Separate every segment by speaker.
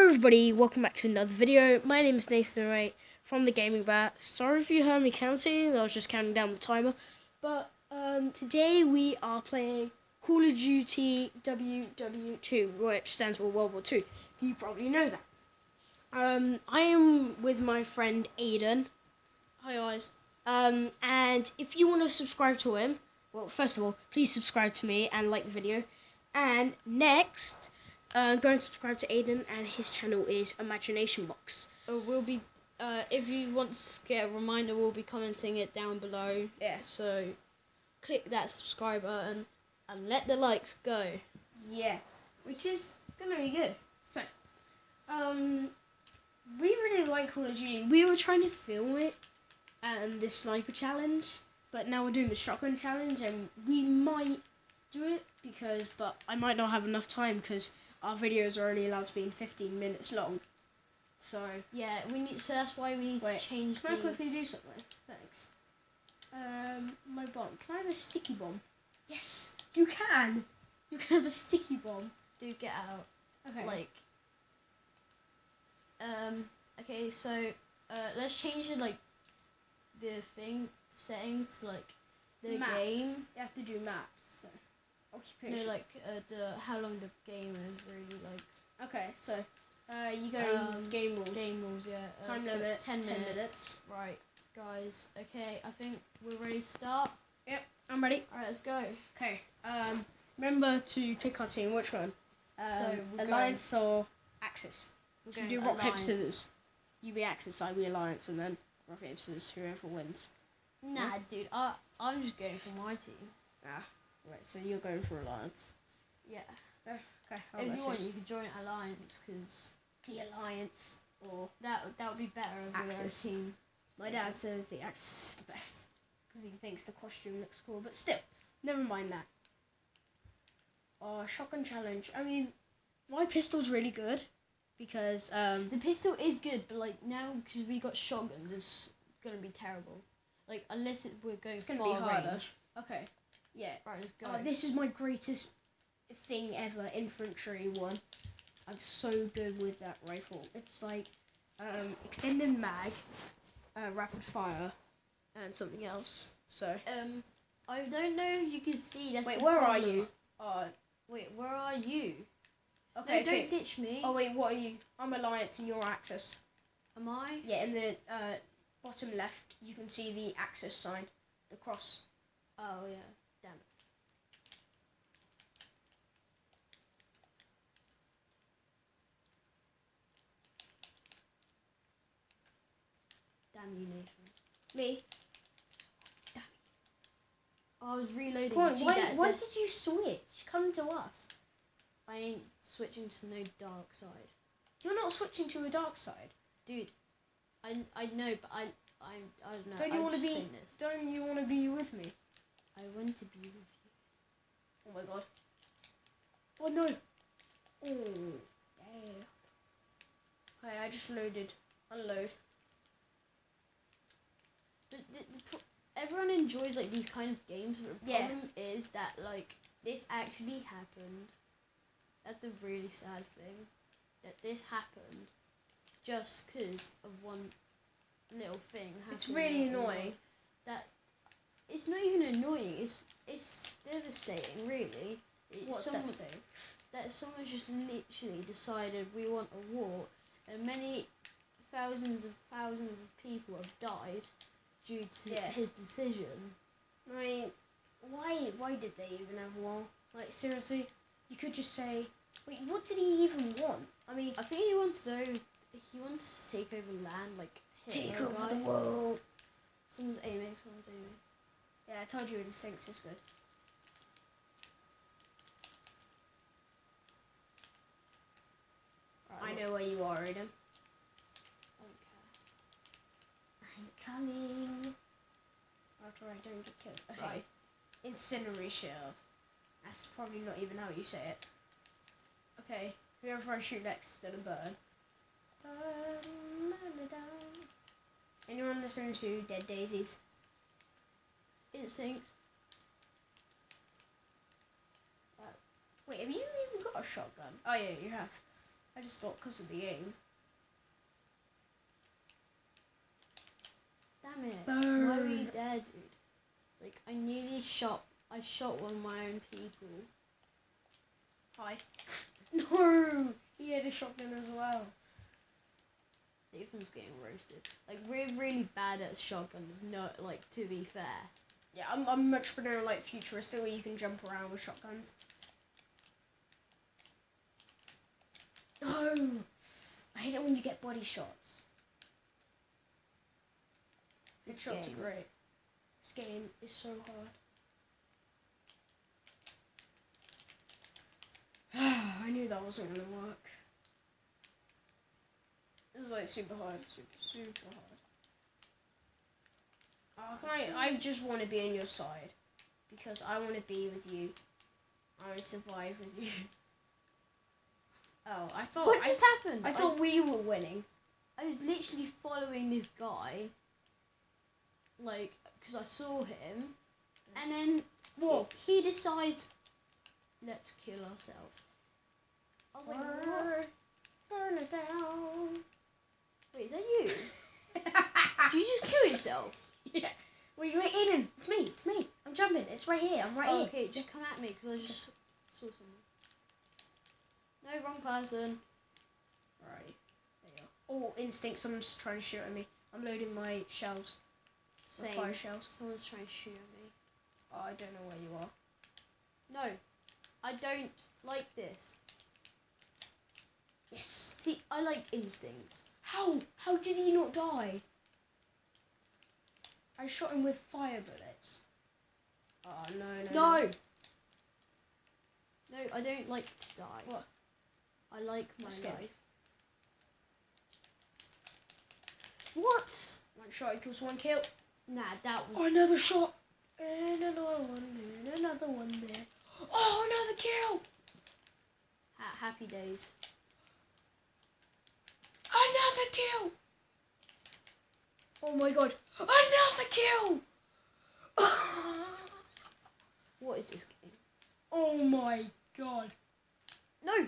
Speaker 1: everybody, welcome back to another video. My name is Nathan Ray from the Gaming Bat. Sorry if you heard me counting, I was just counting down the timer. But today we are playing Call of Duty WW2, which stands for World War II. You probably know that. I am with my friend Aiden.
Speaker 2: Hi guys.
Speaker 1: And if you want to subscribe to him, well, first of all, please subscribe to me and like the video. And next, go and subscribe to Aiden, and his channel is Imagination Box.
Speaker 2: We'll be, if you want to get a reminder, we'll be commenting it down below.
Speaker 1: Yeah.
Speaker 2: So, click that subscribe button and let the likes go.
Speaker 1: Yeah, which is gonna be good. So, we really like Call of Duty. We were trying to film it, and the sniper challenge, but now we're doing the shotgun challenge, and we might do it but I might not have enough time because our videos are only allowed to be in 15 minutes long. So
Speaker 2: yeah, so that's why we need to change.
Speaker 1: Can I quickly do something? Thanks. My bomb. Can I have a sticky bomb? Yes, you can. You can have a sticky bomb.
Speaker 2: Dude, get out.
Speaker 1: Okay.
Speaker 2: Okay, so let's change the settings to the
Speaker 1: maps.
Speaker 2: game.
Speaker 1: You have to do maps. So. Occupation.
Speaker 2: No, how long the game is really
Speaker 1: Okay, so you go game rules.
Speaker 2: Game rules, yeah.
Speaker 1: Time limit
Speaker 2: 10 minutes. Right, guys. Okay, I think we're ready to start.
Speaker 1: Yep, I'm ready.
Speaker 2: Alright, let's go.
Speaker 1: Okay. Remember to pick our team. Which one? Alliance or Axis? Should we do rock paper scissors? You be Axis, I be Alliance, and then rock paper scissors. Whoever wins.
Speaker 2: Nah, dude. I'm just going for my team.
Speaker 1: Right, so you're going for Alliance.
Speaker 2: Yeah.
Speaker 1: Okay.
Speaker 2: If you want, you could join Alliance, because
Speaker 1: the Alliance or
Speaker 2: that would be better as
Speaker 1: Axis
Speaker 2: team.
Speaker 1: My dad says the Axis is the best because he thinks the costume looks cool, but still, never mind that. Oh, shotgun challenge. I mean, my pistol's really good because
Speaker 2: the pistol is good, but now because we got shotguns, it's gonna be terrible. Unless we're going
Speaker 1: it's gonna
Speaker 2: far
Speaker 1: be harder.
Speaker 2: range.
Speaker 1: Okay. Yeah.
Speaker 2: Right, let's go.
Speaker 1: Oh, this is my greatest thing ever, infantry one. I'm so good with that rifle. It's extended mag, rapid fire, and something else. So.
Speaker 2: I don't know if you can see. That's
Speaker 1: wait,
Speaker 2: the
Speaker 1: where
Speaker 2: problem.
Speaker 1: are you?
Speaker 2: Wait, where are you?
Speaker 1: Okay.
Speaker 2: No, don't ditch me.
Speaker 1: Oh wait, what are you? I'm Alliance and you're Axis.
Speaker 2: Am I?
Speaker 1: Yeah, in the bottom left, you can see the Axis sign, the cross.
Speaker 2: Oh yeah. Damn it. Damn you, Nathan.
Speaker 1: Me?
Speaker 2: Damn it. I was reloading.
Speaker 1: Come on, why did you switch? Come to us.
Speaker 2: I ain't switching to no dark side.
Speaker 1: You're not switching to a dark side.
Speaker 2: Dude, I know, but I don't know.
Speaker 1: Don't you want to be? Don't you want to be with me?
Speaker 2: I want to be with you.
Speaker 1: Oh my god. Oh no. Oh, damn. Okay, I just loaded. Unload.
Speaker 2: But everyone enjoys these kind of games, but the problem is that this actually happened. That's the really sad thing. That this happened just because of one little thing.
Speaker 1: It's really annoying.
Speaker 2: That it's not even annoying. It's devastating, really.
Speaker 1: What's devastating?
Speaker 2: That someone just literally decided we want a war, and many thousands of people have died due to his decision.
Speaker 1: I mean, why did they even have war? Seriously, you could just say, wait, what did he even want? I mean,
Speaker 2: I think he wanted to take over land,
Speaker 1: take over the world.
Speaker 2: Someone's aiming.
Speaker 1: Yeah, I told you instincts is good. Right, I know where you are, Aiden. I'm coming. After I don't get killed. Okay.
Speaker 2: Right.
Speaker 1: Incendiary shells. That's probably not even how you say it. Okay. Whoever I shoot next is gonna burn. Anyone listen to Dead Daisies?
Speaker 2: Instinct.
Speaker 1: Wait, have you even got a shotgun? Oh yeah, you have. I just thought because of the aim.
Speaker 2: Damn it.
Speaker 1: Burn.
Speaker 2: Why were you there, dude? Like, I shot one of my own people.
Speaker 1: Hi. No! He had a shotgun as well.
Speaker 2: Nathan's getting roasted. Like, we're really bad at shotguns, no, like, to be fair.
Speaker 1: Yeah, I'm much better like futuristic where you can jump around with shotguns. No! I hate it when you get body shots.
Speaker 2: This
Speaker 1: Headshots
Speaker 2: game.
Speaker 1: are great. This game is so hard. I knew that wasn't going to work. This is like super hard, super hard. I just want to be on your side. Because I want to be with you. I want to survive with you. Oh, I thought...
Speaker 2: What just happened?
Speaker 1: I thought we were winning.
Speaker 2: I was literally following this guy. Like, because I saw him. And then...
Speaker 1: What?
Speaker 2: He decides... Let's kill ourselves. I was like, what?
Speaker 1: Burn it down.
Speaker 2: Wait, is that you? Did you just kill yourself?
Speaker 1: Yeah. Wait, Aiden. It's me. I'm jumping. It's right here. I'm right here.
Speaker 2: Okay, just come at me because I just saw someone. No, wrong person.
Speaker 1: Right. There you go. Oh, instinct. Someone's trying to shoot at me. I'm loading my shells. My
Speaker 2: Same.
Speaker 1: fire shells.
Speaker 2: Someone's trying to shoot at me.
Speaker 1: Oh, I don't know where you are.
Speaker 2: No, I don't like this.
Speaker 1: Yes.
Speaker 2: See, I like instinct.
Speaker 1: How? How did he not die? I shot him with fire bullets. Oh, no.
Speaker 2: No, I don't like to die.
Speaker 1: What?
Speaker 2: I like my
Speaker 1: Let's go.
Speaker 2: life. What?
Speaker 1: One shot equals one kill.
Speaker 2: Nah, that was...
Speaker 1: Oh, another shot. And another one there. And another one there. Oh, another kill.
Speaker 2: Happy days.
Speaker 1: Another kill. Oh my god. Another kill.
Speaker 2: What is this game?
Speaker 1: Oh my god.
Speaker 2: No!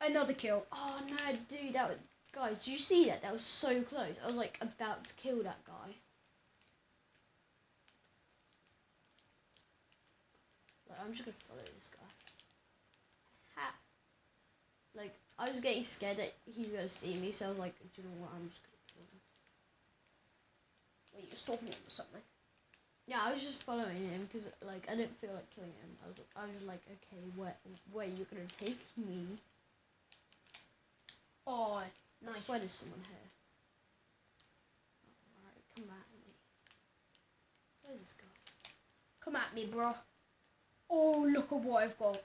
Speaker 1: Another kill.
Speaker 2: Oh no, dude, that was... Guys, did you see that? That was so close. I was like about to kill that guy. Like, I'm just gonna follow this guy. Ha! Like, I was getting scared that he's gonna see me, so I was like, do you know what? I'm just gonna kill him.
Speaker 1: Wait, you're stalking him or something?
Speaker 2: Yeah, I was just following him because, like, I didn't feel like killing him. I was like, okay, where you gonna take me?
Speaker 1: Oh,
Speaker 2: I
Speaker 1: nice.
Speaker 2: swear there's someone here. Alright, come at me. Where's this guy?
Speaker 1: Come at me, bro. Oh, look at what I've got.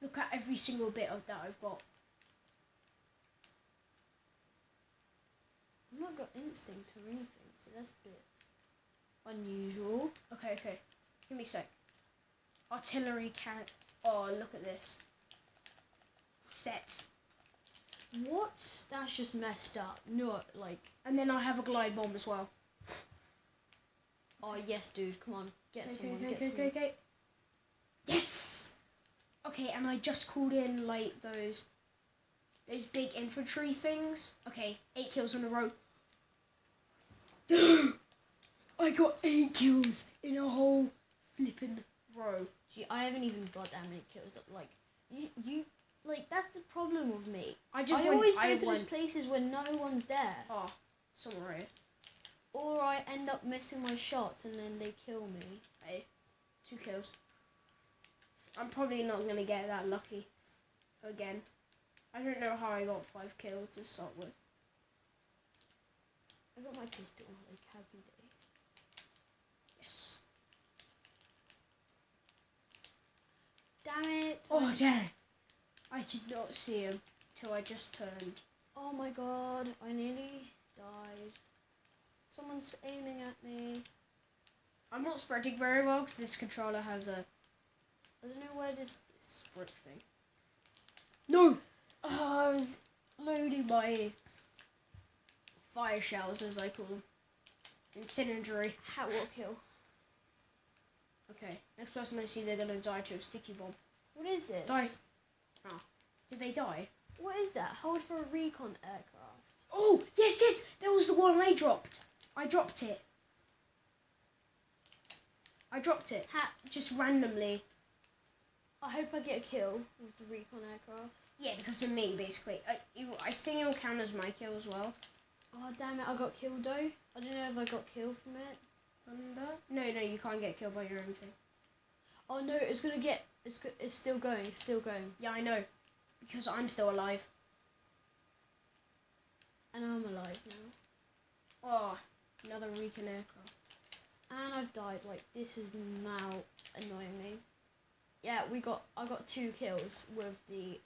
Speaker 1: Look at every single bit of that I've got.
Speaker 2: I've not got instinct or anything, so that's a bit unusual.
Speaker 1: Okay. Give me a sec. Artillery cannon. Oh, look at this. Set.
Speaker 2: What? That's just messed up. No, like...
Speaker 1: And then I have a glide bomb as well.
Speaker 2: Oh, yes, dude. Come on. Get someone.
Speaker 1: Okay. Yes! Okay, and I just called in, like, those big infantry things. Okay, 8 kills in a row. I got 8 kills in a whole flippin' row.
Speaker 2: Gee, I haven't even got that many kills. Like, you like, that's the problem with me. I always go to those places where no one's there.
Speaker 1: Oh, somewhere here.
Speaker 2: Or I end up missing my shots and then they kill me.
Speaker 1: Hey, 2 kills. I'm probably not going to get that lucky again. I don't know how I got 5 kills to start with.
Speaker 2: I got my pistol, like, happy days.
Speaker 1: Yes.
Speaker 2: Damn it.
Speaker 1: Oh, damn. I did not see him till I just turned.
Speaker 2: Oh my god, I nearly died. Someone's aiming at me.
Speaker 1: I'm not spreading very well because this controller has a...
Speaker 2: I don't know where this...
Speaker 1: sprint thing. No! Oh, I was loading my fire shells, as I call them. Incendiary.
Speaker 2: What kill?
Speaker 1: Okay, next person I see, they're going to die to a sticky bomb.
Speaker 2: What is this?
Speaker 1: Die. Oh. Did they die?
Speaker 2: What is that? Hold for a recon aircraft.
Speaker 1: Oh, yes, yes. That was the one I dropped. I dropped it. Just randomly.
Speaker 2: I hope I get a kill with the recon aircraft.
Speaker 1: Yeah, because of me, basically. I think it'll count as my kill as well.
Speaker 2: Oh, damn it. I got killed, though. I don't know if I got killed from it.
Speaker 1: No, you can't get killed by your own thing.
Speaker 2: Oh, no. It's going to get... It's still going. It's still going.
Speaker 1: Yeah, I know. Because I'm still alive.
Speaker 2: And I'm alive now.
Speaker 1: Oh, another recon aircraft.
Speaker 2: And I've died. Like, this is now annoying me. Yeah, I got 2 kills with the